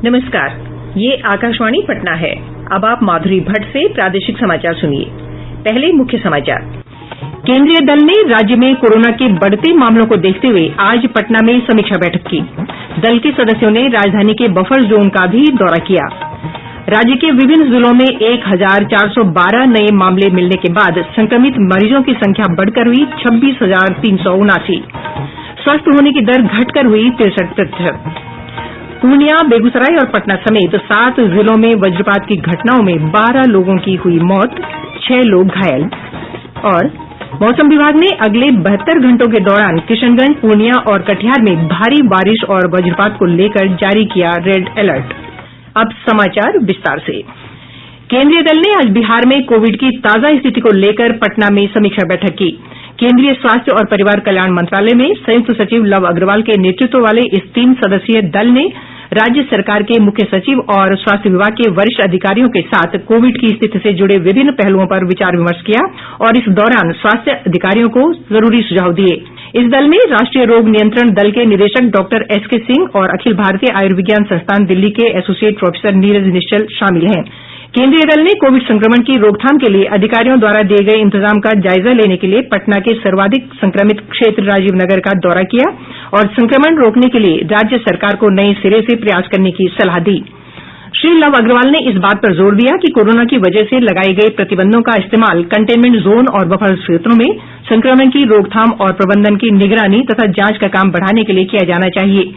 नमस्कार, ये आकाशवाणी पटना है। अब आप माधुरी भट्ट से प्रादेशिक समाचार सुनिए। पहले मुख्य समाचार। केंद्रीय दल ने राज्य में कोरोना के बढ़ते मामलों को देखते हुए आज पटना में समीक्षा बैठक की। दल के सदस्यों ने राजधानी के बफर जोन का भी दौरा किया। राज्य के विभिन्न जिलों में 1412 नये मामले मिलने के बाद संक्रमित मरीजों की संख्या बढ़कर हुई 26,379। स्वस्थ होने की दर घटकर हुई 63%। पूर्णिया, बेगूसराय और पटना समेत 7 जिलों में वज्रपात की घटनाओं में 12 लोगों की हुई मौत, 6 लोग घायल। और मौसम विभाग ने अगले 72 घंटों के दौरान किशनगंज, पूर्णिया और कटिहार में भारी बारिश और वज्रपात को लेकर जारी किया रेड अलर्ट। अब समाचार विस्तार से। केंद्रीय दल ने आज बिहार में कोविड की ताजा स्थिति को लेकर पटना में समीक्षा बैठक की। केंद्रीय स्वास्थ्य और परिवार कल्याण मंत्रालय में संयुक्त सचिव लव अग्रवाल के नेतृत्व वाले इस 3 सदस्यीय दल ने राज्य सरकार के मुख्य सचिव और स्वास्थ्य विभाग के वरिष्ठ अधिकारियों के साथ कोविड की स्थिति से जुड़े विभिन्न पहलुओं पर विचार विमर्श किया और इस दौरान स्वास्थ्य अधिकारियों को जरूरी सुझाव दिए। इस दल में राष्ट्रीय रोग नियंत्रण दल के निदेशक डॉक्टर एसके सिंह और अखिल भारतीय आयुर्विज्ञान संस्थान दिल्ली के एसोसिएट प्रोफेसर नीरज निश्चल शामिल हैं। केंद्रीय दल ने कोविड संक्रमण की रोकथाम के लिए अधिकारियों द्वारा दिए गए इंतजाम का जायजा लेने के लिए पटना के सर्वाधिक संक्रमित क्षेत्र राजीव नगर का दौरा किया और संक्रमण रोकने के लिए राज्य सरकार को नए सिरे से प्रयास करने की सलाह दी। श्री लव अग्रवाल ने इस बात पर जोर दिया कि कोरोना की वजह से लगाए गए प्रतिबंधों का इस्तेमाल कंटेनमेंट जोन और बफर क्षेत्रों में संक्रमण की रोकथाम और प्रबंधन की निगरानी तथा जांच का काम बढ़ाने के लिए किया जाना चाहिए।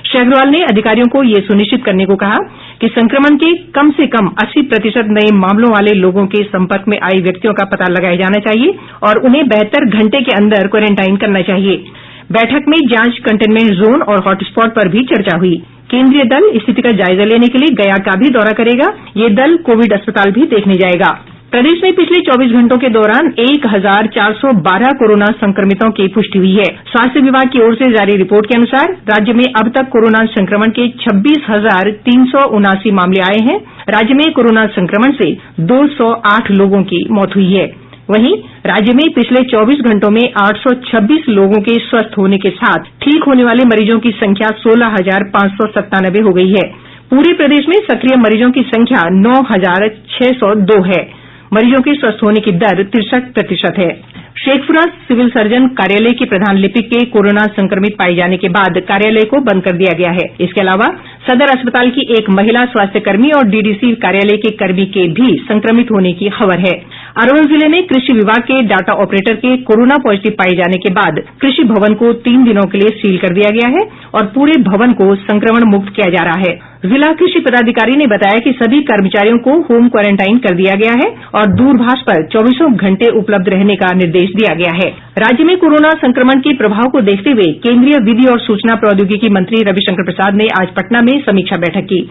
श्री अग्रवाल ने अधिकारियों को ये सुनिश्चित करने को कहा कि संक्रमण के कम से कम 80% नए मामलों वाले लोगों के संपर्क में आए व्यक्तियों का पता लगाया जाना चाहिए और उन्हें 72 घंटे के अंदर क्वारेंटाइन करना चाहिए। बैठक में जांच, कंटेनमेंट जोन और हॉटस्पॉट पर भी चर्चा हुई। केंद्रीय दल स्थिति का जायजा लेने के लिए गया का भी दौरा करेगा। ये दल कोविड अस्पताल भी देखने जाएगा। प्रदेश में पिछले 24 घंटों के दौरान 1412 कोरोना संक्रमितों की पुष्टि हुई है। स्वास्थ्य विभाग की ओर से जारी रिपोर्ट के अनुसार राज्य में अब तक कोरोना संक्रमण के 26,379 मामले आए हैं। राज्य में कोरोना संक्रमण से 208 लोगों की मौत हुई है। वहीं राज्य में पिछले 24 घंटों में 826 लोगों के स्वस्थ होने के साथ ठीक होने वाले मरीजों की संख्या 16,597 हो गई है। पूरे प्रदेश में सक्रिय मरीजों की संख्या 9,602 है। मरीजों के स्वस्थ होने की दर 63% है। शेखपुरा सिविल सर्जन कार्यालय के प्रधान लिपिक के कोरोना संक्रमित पाए जाने के बाद कार्यालय को बंद कर दिया गया है। इसके अलावा सदर अस्पताल की एक महिला स्वास्थ्यकर्मी और डीडीसी कार्यालय के कर्मी के भी संक्रमित होने की खबर है। अरवल जिले में कृषि विभाग के डाटा ऑपरेटर के कोरोना पॉजिटिव पाए जाने के बाद कृषि भवन को 3 दिनों के लिए सील कर दिया गया है और पूरे भवन को संक्रमण मुक्त किया जा रहा है। जिला कृषि पदाधिकारी ने बताया कि सभी कर्मचारियों को होम क्वारेंटाइन कर दिया गया है और दूरभाष पर 24 घंटे उपलब्ध रहने का निर्देश दिया गया है। राज्य में कोरोना संक्रमण के प्रभाव को देखते हुए केंद्रीय विधि और सूचना प्रौद्योगिकी मंत्री रविशंकर प्रसाद ने आज पटना में समीक्षा बैठक की।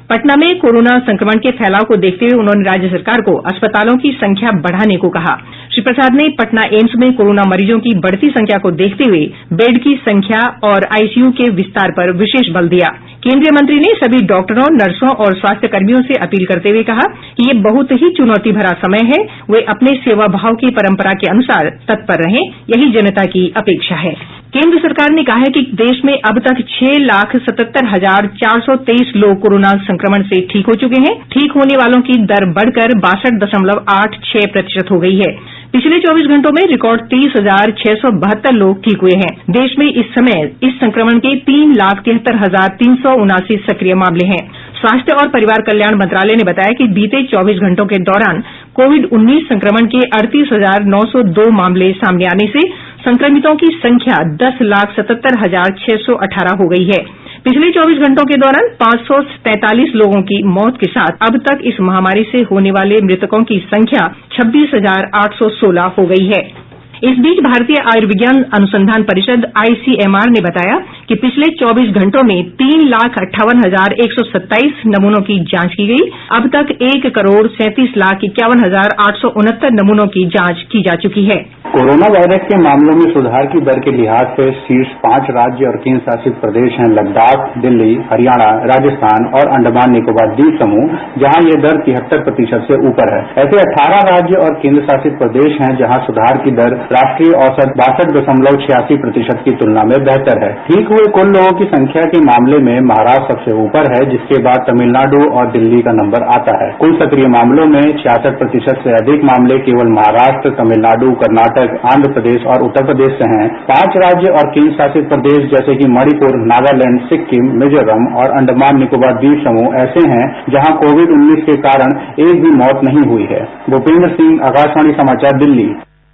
पटना में कोरोना संक्रमण के फैलाव को देखते हुए उन्होंने राज्य सरकार को अस्पतालों की संख्या बढ़ाने को कहा। श्री प्रसाद ने पटना एम्स में कोरोना मरीजों की बढ़ती संख्या को देखते हुए बेड की संख्या और आईसीयू के विस्तार पर विशेष बल दिया। केंद्रीय मंत्री ने सभी डॉक्टरों, नर्सों और स्वास्थ्य कर्मियों से अपील करते हुए कहा कि ये बहुत ही चुनौती भरा समय है। वे अपने सेवा भाव की परंपरा के अनुसार तत्पर रहें, यही जनता की अपेक्षा है। केंद्र सरकार ने कहा है कि देश में अब तक 6,77,423 लोग कोरोना संक्रमण से ठीक हो चुके हैं। ठीक होने वालों की दर बढ़कर 62.86% हो गई है। पिछले 24 घंटों में रिकॉर्ड 30,672 लोग ठीक हुए हैं। देश में इस समय इस संक्रमण के 3,73,379 सक्रिय मामले हैं। स्वास्थ्य और परिवार कल्याण मंत्रालय ने बताया कि बीते 24 घंटों के दौरान कोविड-19 संक्रमण के 38,902 मामले सामने आने से संक्रमितों की संख्या 10,77,618 हो गई है। पिछले 24 घंटों के दौरान 543 लोगों की मौत के साथ अब तक इस महामारी से होने वाले मृतकों की संख्या 26,816 हो गई है। इस बीच भारतीय आयुर्विज्ञान अनुसंधान परिषद आईसीएमआर ने बताया कि पिछले 24 घंटों में 3,58,127 नमूनों की जांच की गई। अब तक 1,37,51,869 नमूनों की जांच की जा चुकी है। कोरोना वायरस के मामलों में सुधार की दर के लिहाज से शीर्ष 5 राज्य और केंद्र शासित प्रदेश हैं लद्दाख, दिल्ली, हरियाणा, राजस्थान और अंडमान निकोबार द्वीप समूह, जहां ये दर 73% से ऊपर है। ऐसे 18 राज्य और केंद्र शासित प्रदेश हैं जहां सुधार की दर राष्ट्रीय औसत 62.86% की तुलना में बेहतर है। ठीक हुए कुल लोगों की संख्या के मामले में महाराष्ट्र सबसे ऊपर है, जिसके बाद तमिलनाडु और दिल्ली का नंबर आता है। कुल सक्रिय मामलों में 66% से अधिक मामले केवल महाराष्ट्र, तमिलनाडु, कर्नाटक, आंध्र प्रदेश और उत्तर प्रदेश से हैं। 5 राज्य और केंद्र शासित प्रदेश जैसे कि मणिपुर, नागालैंड, सिक्किम, मिजोरम और अंडमान निकोबार द्वीप समूह ऐसे हैं जहां कोविड-19 के कारण एक भी मौत नहीं हुई है। भूपेंद्र सिंह, आकाशवाणी समाचार, दिल्ली।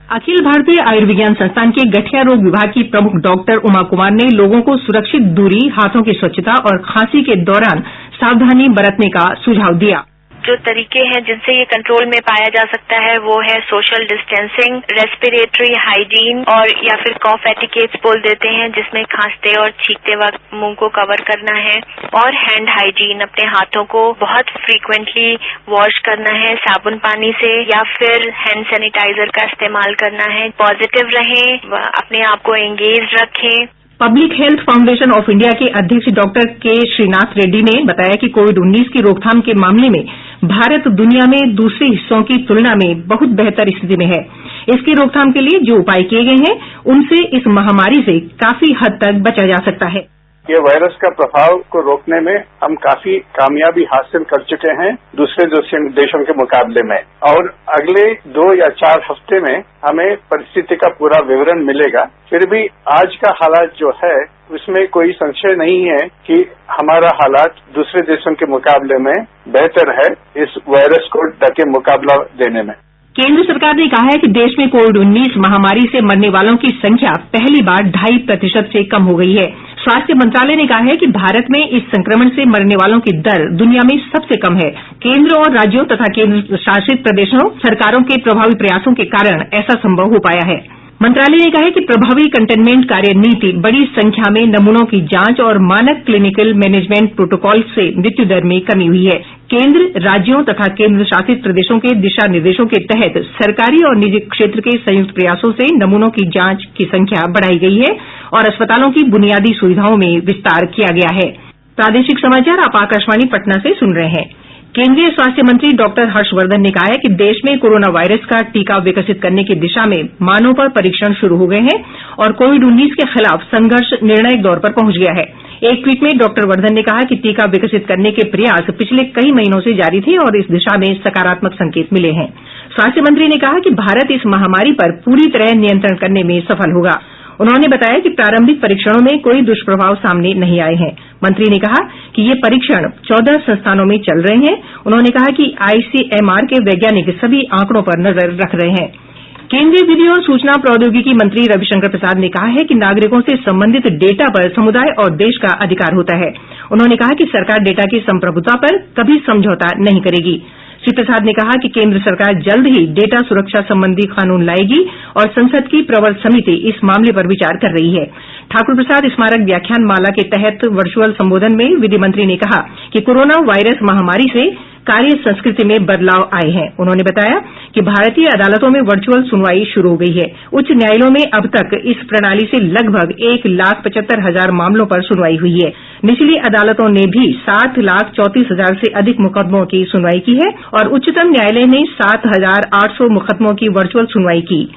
अखिल भारतीय आयुर्विज्ञान संस्थान के गठिया रोग विभाग की प्रमुख डॉक्टर उमा कुमार ने लोगों को सुरक्षित दूरी, हाथों की स्वच्छता और खांसी के दौरान सावधानी बरतने का सुझाव दिया। जो तरीके हैं जिनसे ये कंट्रोल में पाया जा सकता है वो है सोशल डिस्टेंसिंग, रेस्पिरेटरी हाइजीन और या फिर कॉफ एटिकेट्स बोल देते हैं, जिसमें खांसते और छींकते वक्त मुंह को कवर करना है, और हैंड हाइजीन, अपने हाथों को बहुत फ्रीक्वेंटली वॉश करना है साबुन पानी से या फिर हैंड सैनिटाइजर का इस्तेमाल करना है। पॉजिटिव रहें, अपने आप को एंगेज रखें। Public health foundation of India के अध्यक्ष डॉक्टर के श्रीनाथ रेड्डी ने बताया कि कोविड-19 की रोकथाम के मामले में भारत दुनिया में दूसरे हिस्सों की तुलना में बहुत बेहतर स्थिति में है। इसकी रोकथाम के लिए जो उपाय किए गए हैं उनसे इस महामारी से काफी हद तक बचा जा सकता है। ये वायरस का प्रभाव को रोकने में हम काफी कामयाबी हासिल कर चुके हैं दूसरे देशों के मुकाबले में, और अगले 2 या 4 हफ्ते में हमें परिस्थिति का पूरा विवरण मिलेगा। फिर भी आज का हालात जो है उसमें कोई संशय नहीं है कि हमारा हालात दूसरे देशों के मुकाबले में बेहतर है इस वायरस को डटे मुकाबला देने में। केंद्र सरकार ने कहा है कि देश में कोविड-19 महामारी से मरने वालों की संख्या पहली बार 2.5% से कम हो गई है। स्वास्थ्य मंत्रालय ने कहा है कि भारत में इस संक्रमण से मरने वालों की दर दुनिया में सबसे कम है। केंद्र और राज्यों तथा केंद्र शासित प्रदेशों सरकारों के प्रभावी प्रयासों के कारण ऐसा संभव हो पाया है। मंत्रालय ने कहा है कि प्रभावी कंटेनमेंट कार्य नीति, बड़ी संख्या में नमूनों की जांच और मानक क्लिनिकल मैनेजमेंट प्रोटोकॉल से मृत्यु दर में कमी हुई है। केंद्र, राज्यों तथा केंद्र शासित प्रदेशों के दिशा निर्देशों के तहत सरकारी और निजी क्षेत्र के संयुक्त प्रयासों से नमूनों की जांच की संख्या बढ़ाई गई है और अस्पतालों की बुनियादी सुविधाओं में विस्तार किया गया है। प्रादेशिक समाचार आप आकाशवाणी पटना से सुन रहे हैं। केंद्रीय स्वास्थ्य मंत्री डॉक्टर हर्षवर्धन ने कहा है कि देश में कोरोना वायरस का टीका विकसित करने की दिशा में मानव पर परीक्षण शुरू हो गए हैं और कोविड-19 के खिलाफ संघर्ष निर्णायक दौर पर पहुंच गया है। एक ट्वीट में डॉक्टर वर्धन ने कहा कि टीका विकसित करने के प्रयास पिछले कई महीनों से जारी थे और इस दिशा में सकारात्मक संकेत मिले हैं। स्वास्थ्य मंत्री ने कहा कि भारत इस महामारी पर पूरी तरह नियंत्रण करने में सफल होगा। उन्होंने बताया कि प्रारंभिक परीक्षणों में कोई दुष्प्रभाव सामने नहीं आए हैं। मंत्री ने कहा कि ये परीक्षण 14 संस्थानों में चल रहे हैं। उन्होंने कहा कि आईसीएमआर के वैज्ञानिक सभी आंकड़ों पर नजर रख रहे हैं। केंद्रीय विधि और सूचना प्रौद्योगिकी मंत्री रविशंकर प्रसाद ने कहा है कि नागरिकों से संबंधित डेटा पर समुदाय और देश का अधिकार होता है। उन्होंने कहा कि सरकार डेटा की संप्रभुता पर कभी समझौता नहीं करेगी। श्री प्रसाद ने कहा कि केंद्र सरकार जल्द ही डेटा सुरक्षा संबंधी कानून लाएगी और संसद की प्रवर समिति इस मामले पर विचार कर रही है। ठाकुर प्रसाद स्मारक व्याख्यान माला के तहत वर्चुअल संबोधन में विधि मंत्री ने कहा कि कोरोना वायरस महामारी से कार्य संस्कृति में बदलाव आए हैं। उन्होंने बताया कि भारतीय अदालतों में वर्चुअल सुनवाई शुरू हो गई है। उच्च न्यायालयों में अब तक इस प्रणाली से लगभग 1,75,000 मामलों पर सुनवाई हुई है। निचली अदालतों ने भी 7,34,000 से अधिक मुकदमों की सुनवाई की है और उच्चतम न्यायालय ने 7,800 मुकदमों की वर्चुअल सुनवाई की।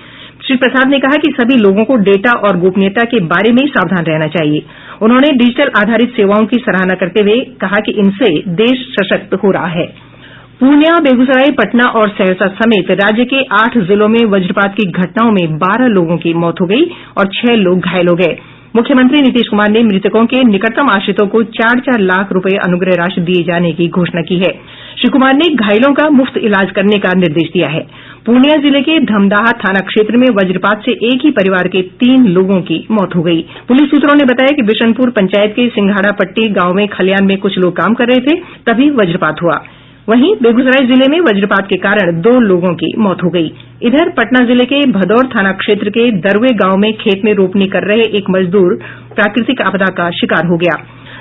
श्री प्रसाद ने कहा कि सभी लोगों को डेटा और गोपनीयता के बारे में सावधान रहना चाहिए। उन्होंने डिजिटल आधारित सेवाओं की सराहना करते हुए कहा कि इनसे देश सशक्त हो रहा है। पूर्णिया, बेगूसराय, पटना और सहरसा समेत राज्य के 8 जिलों में वज्रपात की घटनाओं में 12 लोगों की मौत हो गई और 6 लोग घायल हो गए। मुख्यमंत्री नीतीश कुमार ने मृतकों के निकटतम आश्रितों को 4-4 लाख रुपए अनुग्रह राशि दिए जाने की घोषणा की है। श्री कुमार ने घायलों का मुफ्त इलाज करने का निर्देश दिया है। पूर्णिया जिले के धमदाहा थाना क्षेत्र में वज्रपात से एक ही परिवार के 3 लोगों की मौत हो गई। पुलिस सूत्रों ने बताया कि बिशनपुर पंचायत के सिंघाड़ा पट्टी गांव में खलियान में कुछ लोग काम कर रहे थे, तभी वज्रपात हुआ। वहीं बेगूसराय जिले में वज्रपात के कारण 2 लोगों की मौत हो गई। इधर पटना जिले के भदौर थाना क्षेत्र के दरवे गांव में खेत में रोपनी कर रहे एक मजदूर प्राकृतिक आपदा का शिकार हो गया।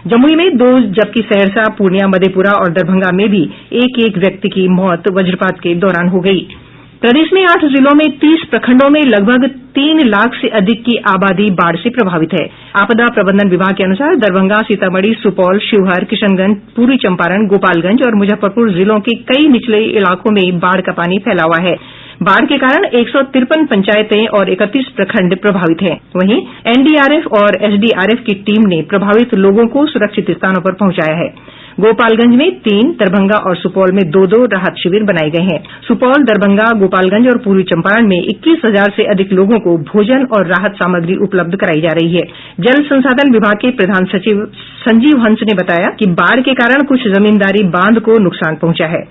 जमुई में 2 जबकि सहरसा, पूर्णिया, मधेपुरा और दरभंगा में भी एक व्यक्ति की मौत वज्रपात के दौरान हो गई। प्रदेश में 8 जिलों में 30 प्रखंडों में लगभग 3 लाख से अधिक की आबादी बाढ़ से प्रभावित है। आपदा प्रबंधन विभाग के अनुसार दरभंगा, सीतामढ़ी, सुपौल, शिवहर, किशनगंज, पूर्वी चंपारण, गोपालगंज और मुजफ्फरपुर जिलों के कई निचले इलाकों में बाढ़ का पानी फैला हुआ है। बाढ़ के कारण 153 पंचायतें और 31 प्रखंड प्रभावित हैं। वहीं एनडीआरएफ और एसडीआरएफ की टीम ने प्रभावित लोगों को सुरक्षित स्थानों पर पहुंचाया है। गोपालगंज में 3, दरभंगा और सुपौल में 2 राहत शिविर बनाए गए हैं। सुपौल, दरभंगा, गोपालगंज और पूर्वी चंपारण में 21,000 से अधिक लोगों को भोजन और राहत सामग्री उपलब्ध कराई जा रही है। जल संसाधन विभाग के प्रधान सचिव संजीव हंस ने बताया कि बाढ़ के कारण कुछ जमींदारी बांध को नुकसान पहुंचा है,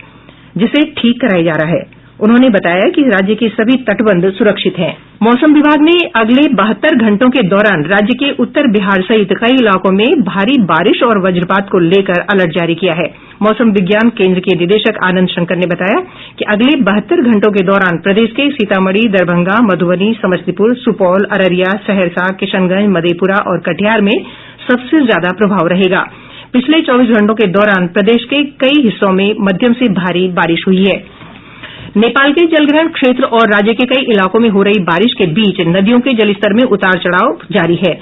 जिसे ठीक कराया जा रहा है। उन्होंने बताया कि राज्य के सभी तटबंध सुरक्षित हैं। मौसम विभाग ने अगले 72 घंटों के दौरान राज्य के उत्तर बिहार सहित कई इलाकों में भारी बारिश और वज्रपात को लेकर अलर्ट जारी किया है। मौसम विज्ञान केंद्र के निदेशक आनंद शंकर ने बताया कि अगले 72 घंटों के दौरान प्रदेश के सीतामढ़ी, दरभंगा, मधुबनी, समस्तीपुर, सुपौल, अररिया, सहरसा, किशनगंज, मधेपुरा और कटिहार में सबसे ज्यादा प्रभाव रहेगा। पिछले 24 घंटों के दौरान प्रदेश के कई हिस्सों में मध्यम से भारी बारिश हुई है। नेपाल के जलग्रहण क्षेत्र और राज्य के कई इलाकों में हो रही बारिश के बीच नदियों के जलस्तर में उतार चढ़ाव जारी है।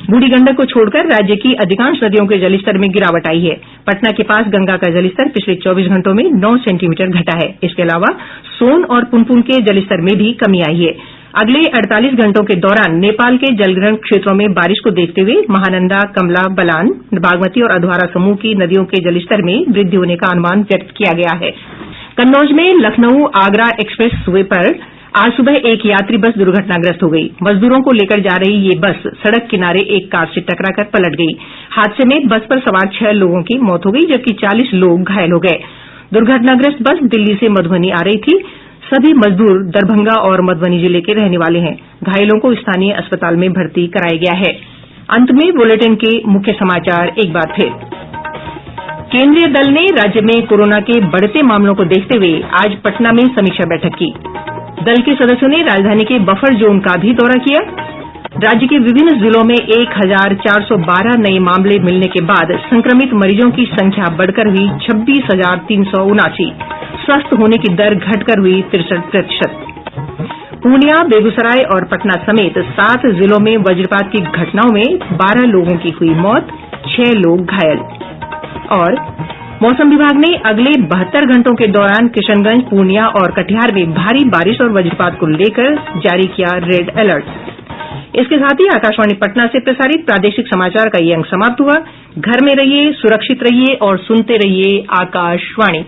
बूढ़ी गंडक को छोड़कर राज्य की अधिकांश नदियों के जलस्तर में गिरावट आई है। पटना के पास गंगा का जलस्तर पिछले 24 घंटों में 9 सेंटीमीटर घटा है। इसके अलावा सोन और पुनपुन के जलस्तर में भी कमी आई है। अगले 48 घंटों के दौरान नेपाल के जलग्रहण क्षेत्रों में बारिश को देखते हुए महानंदा, कमला बलान, बागमती और अधवारा समूह की नदियों के जलस्तर में वृद्धि होने का अनुमान व्यक्त किया गया है। कन्नौज में लखनऊ आगरा एक्सप्रेस वे पर आज सुबह एक यात्री बस दुर्घटनाग्रस्त हो गई। मजदूरों को लेकर जा रही ये बस सड़क किनारे एक कार से टकराकर पलट गई। हादसे में बस पर सवार 6 लोगों की मौत हो गई, जबकि 40 लोग घायल हो गए। दुर्घटनाग्रस्त बस दिल्ली से मधुबनी आ रही थी। सभी मजदूर दरभंगा और मधुबनी जिले के रहने वाले हैं। घायलों को स्थानीय अस्पताल में भर्ती कराया गया है। अंत में बुलेटिन के मुख्य समाचार एक बार फिर। केंद्रीय दल ने राज्य में कोरोना के बढ़ते मामलों को देखते हुए आज पटना में समीक्षा बैठक की। दल के सदस्यों ने राजधानी के बफर जोन का भी दौरा किया। राज्य के विभिन्न जिलों में 1412 नए मामले मिलने के बाद संक्रमित मरीजों की संख्या बढ़कर हुई 26,379। स्वस्थ होने की दर घटकर हुई 63%। पूर्णिया, बेगूसराय और पटना समेत 7 जिलों में वज्रपात की घटनाओं में 12 लोगों की हुई मौत, 6 लोग घायल। और मौसम विभाग ने अगले 72 घंटों के दौरान किशनगंज, पूर्णिया और कटिहार में भारी बारिश और वज्रपात को लेकर जारी किया रेड अलर्ट। इसके साथ ही आकाशवाणी पटना से प्रसारित प्रादेशिक समाचार का ये अंक समाप्त हुआ। घर में रहिए, सुरक्षित रहिए और सुनते रहिए आकाशवाणी।